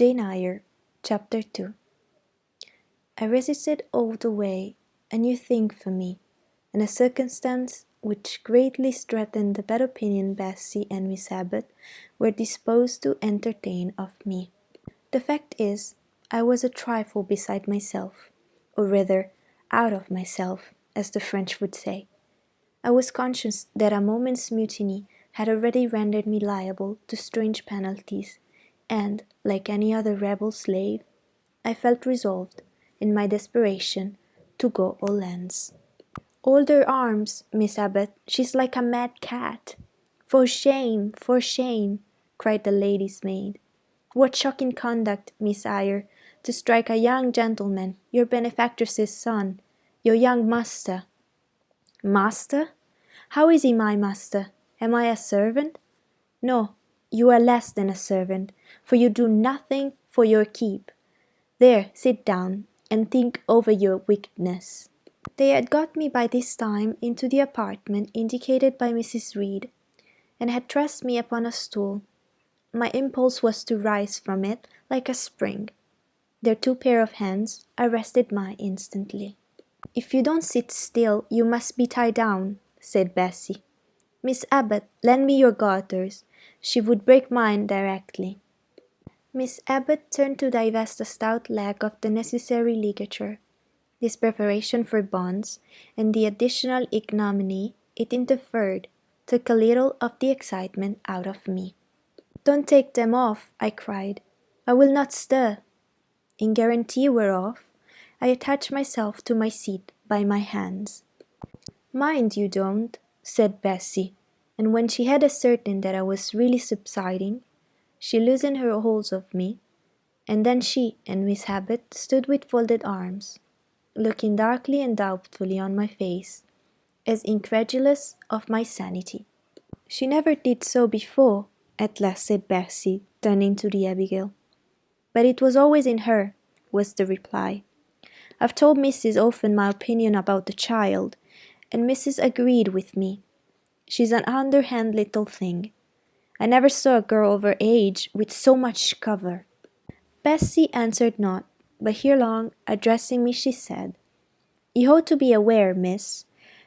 Jane Eyre, Chapter 2. I resisted all the way a new thing for me, and a circumstance which greatly strengthened the bad opinion Bessy and Miss Abbot were disposed to entertain of me. The fact is, I was a trifle beside myself, or rather out of myself, as the French would say. I was conscious that a moment's mutiny had already rendered me liable to strange penalties, and, like any other rebel slave, I felt resolved, in my desperation, to go all ends. "Hold her arms, Miss Abbot, she's like a mad cat." For shame," cried the lady's maid. "What shocking conduct, Miss Eyre, to strike a young gentleman, your benefactress's son, your young master." "Master? How is he my master? Am I a servant?" "No, you are less than a servant, for you do nothing for your keep. There, sit down, and think over your wickedness." They had got me by this time into the apartment indicated by Mrs. Reed, and had dressed me upon a stool. My impulse was to rise from it like a spring. Their two pair of hands arrested mine instantly. "If you don't sit still, you must be tied down," said Bessy. "Miss Abbot, lend me your garters. She would break mine directly." Miss Abbot turned to divest a stout leg of the necessary ligature. This preparation for bonds, and the additional ignominy it interfered, took a little of the excitement out of me. "Don't take them off," I cried. "I will not stir." In guarantee whereof, I attached myself to my seat by my hands. "Mind you don't," said Bessy, and when she had ascertained that I was really subsiding, she loosened her holds of me, and then she and Miss Abbot stood with folded arms, looking darkly and doubtfully on my face, as incredulous of my sanity. "She never did so before," at last said Bessy, turning to the Abigail. "But it was always in her," was the reply. "I've told Mrs. often my opinion about the child, and Mrs. agreed with me. She's an underhand little thing. I never saw a girl of her age with so much cover." Bessy answered not, but herelong, addressing me, she said, "You ought to be aware, miss,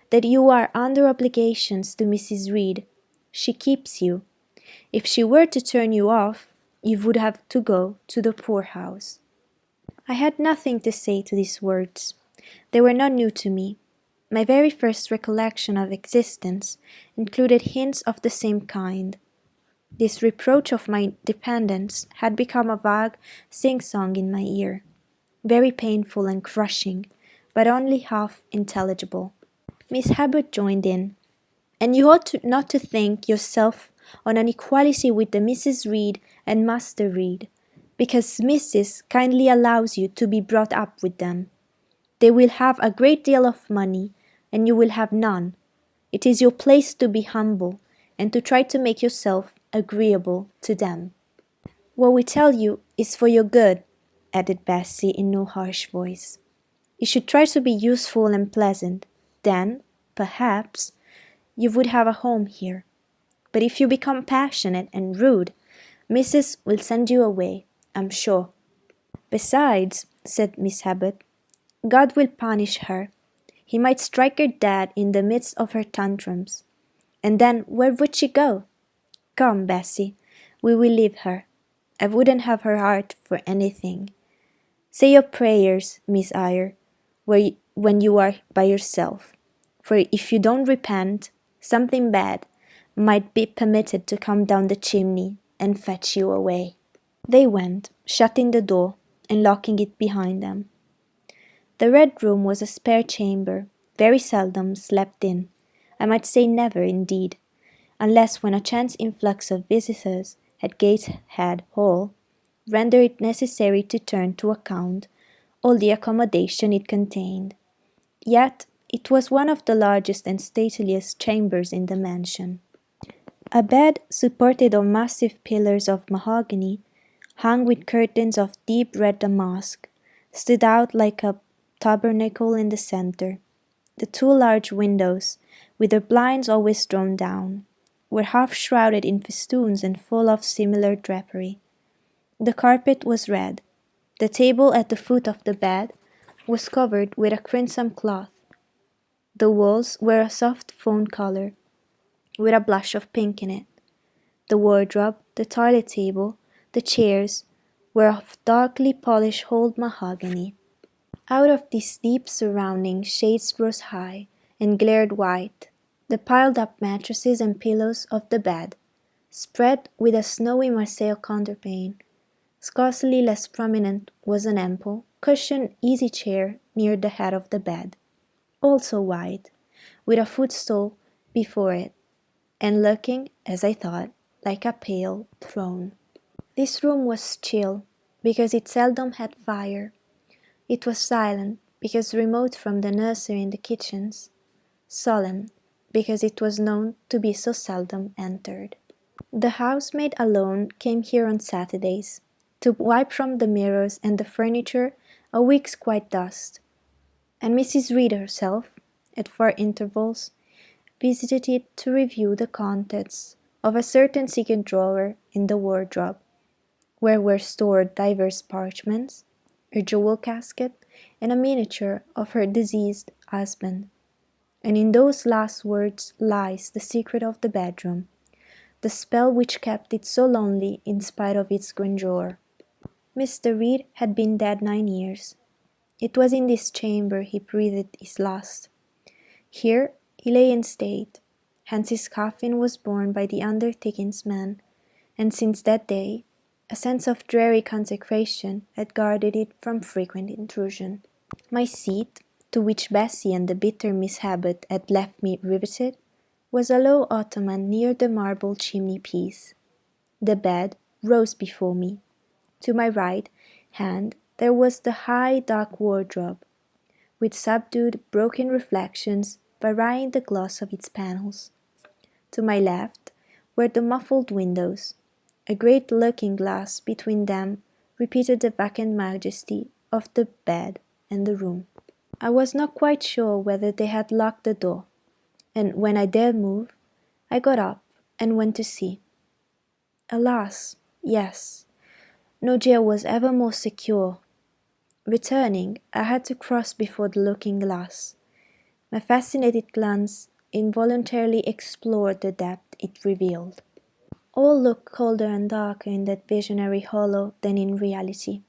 that you are under obligations to Mrs. Reed. She keeps you. If she were to turn you off, you would have to go to the poorhouse." I had nothing to say to these words. They were not new to me. My very first recollection of existence included hints of the same kind. This reproach of my dependence had become a vague sing-song in my ear, very painful and crushing, but only half intelligible. Miss Abbot joined in. "And you ought not to think yourself on an equality with the Mrs. Reed and Master Reed, because Mrs. kindly allows you to be brought up with them. They will have a great deal of money, and you will have none. It is your place to be humble, and to try to make yourself agreeable to them." "What we tell you is for your good," added Bessy in no harsh voice. "You should try to be useful and pleasant. Then, perhaps, you would have a home here. But if you become passionate and rude, Mrs. will send you away, I'm sure." "Besides," said Miss Abbot, "God will punish her. He might strike her dead in the midst of her tantrums. And then where would she go? Come, Bessy, we will leave her. I wouldn't have her heart for anything. Say your prayers, Miss Eyre, when you are by yourself, for if you don't repent, something bad might be permitted to come down the chimney and fetch you away." They went, shutting the door and locking it behind them. The Red Room was a spare chamber, very seldom slept in. I might say never, indeed, unless when a chance influx of visitors at Gateshead Hall rendered it necessary to turn to account all the accommodation it contained. Yet it was one of the largest and stateliest chambers in the mansion. A bed supported on massive pillars of mahogany, hung with curtains of deep red damask, stood out like a tabernacle in the centre. The two large windows, with their blinds always drawn down, were half shrouded in festoons and full of similar drapery. The carpet was red. The table at the foot of the bed was covered with a crimson cloth. The walls were a soft fawn colour, with a blush of pink in it. The wardrobe, the toilet table, the chairs were of darkly polished old mahogany. Out of these deep surroundings shades rose high and glared white. The piled up mattresses and pillows of the bed, spread with a snowy Marseille counterpane. Scarcely less prominent was an ample, cushioned easy chair near the head of the bed, also white, with a footstool before it, and looking, as I thought, like a pale throne. This room was chill, because it seldom had fire. It was silent, because remote from the nursery and the kitchens. Solemn, because it was known to be so seldom entered. The housemaid alone came here on Saturdays, to wipe from the mirrors and the furniture a week's quiet dust, and Mrs. Reed herself, at far intervals, visited it to review the contents of a certain secret drawer in the wardrobe, where were stored divers parchments, a jewel casket, and a miniature of her deceased husband. And in those last words lies the secret of the bedroom, the spell which kept it so lonely in spite of its grandeur. Mr. Reed had been dead 9 years. It was in this chamber he breathed his last. Here he lay in state, hence his coffin was borne by the undertaking's man, and since that day a sense of dreary consecration had guarded it from frequent intrusion. My seat, to which Bessie and the bitter Miss Abbot had left me riveted, was a low ottoman near the marble chimney-piece. The bed rose before me. To my right hand there was the high dark wardrobe, with subdued broken reflections varying the gloss of its panels. To my left were the muffled windows. A great looking-glass between them repeated the vacant majesty of the bed and the room. I was not quite sure whether they had locked the door, and when I dared move, I got up and went to see. Alas, yes, no jail was ever more secure. Returning, I had to cross before the looking-glass. My fascinated glance involuntarily explored the depth it revealed. All looked colder and darker in that visionary hollow than in reality,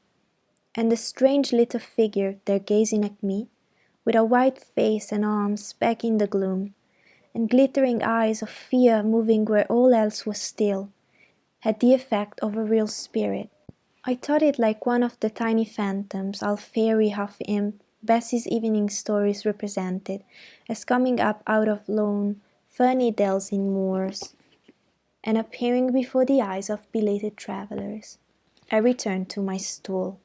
and the strange little figure there gazing at me, with a white face and arms back in the gloom, and glittering eyes of fear moving where all else was still, had the effect of a real spirit. I thought it like one of the tiny phantoms, half fairy, half imp, Bessie's evening stories represented, as coming up out of lone, ferny dells in moors, and appearing before the eyes of belated travellers. I returned to my stool.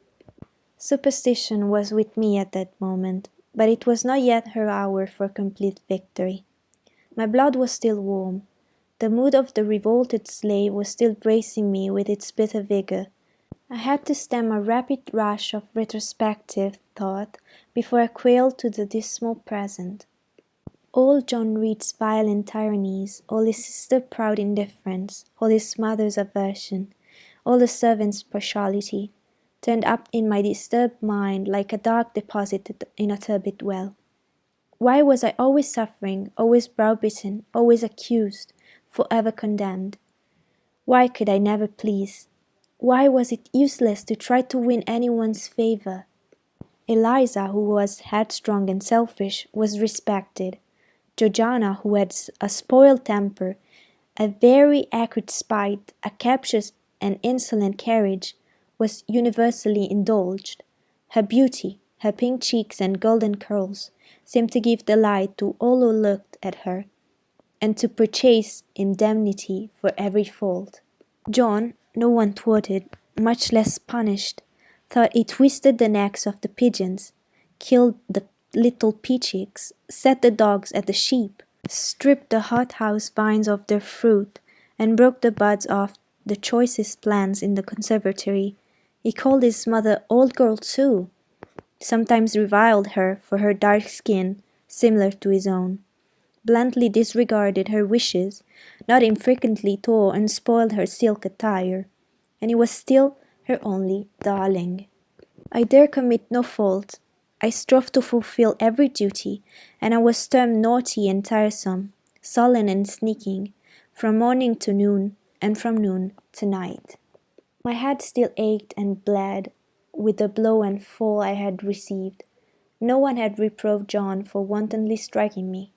Superstition was with me at that moment, but it was not yet her hour for complete victory. My blood was still warm. The mood of the revolted slave was still bracing me with its bitter vigour. I had to stem a rapid rush of retrospective thought before I quailed to the dismal present. All John Reed's violent tyrannies, all his sister's proud indifference, all his mother's aversion, all the servants' partiality, turned up in my disturbed mind like a dark deposit in a turbid well. Why was I always suffering, always browbeaten, always accused, for ever condemned? Why could I never please? Why was it useless to try to win anyone's favour? Eliza, who was headstrong and selfish, was respected. Georgiana, who had a spoiled temper, a very acrid spite, a captious and insolent carriage, was universally indulged. Her beauty, her pink cheeks and golden curls, seemed to give delight to all who looked at her, and to purchase indemnity for every fault. John, no one thwarted, much less punished, thought he twisted the necks of the pigeons, killed the little peachicks, set the dogs at the sheep, stripped the hothouse vines of their fruit, and broke the buds off the choicest plants in the conservatory. He called his mother old girl too, sometimes reviled her for her dark skin, similar to his own, bluntly disregarded her wishes, not infrequently tore and spoiled her silk attire, and it was still her only darling. I dare commit no fault. I strove to fulfil every duty, and I was termed naughty and tiresome, sullen and sneaking, from morning to noon, and from noon to night. My head still ached and bled with the blow and fall I had received. No one had reproved John for wantonly striking me.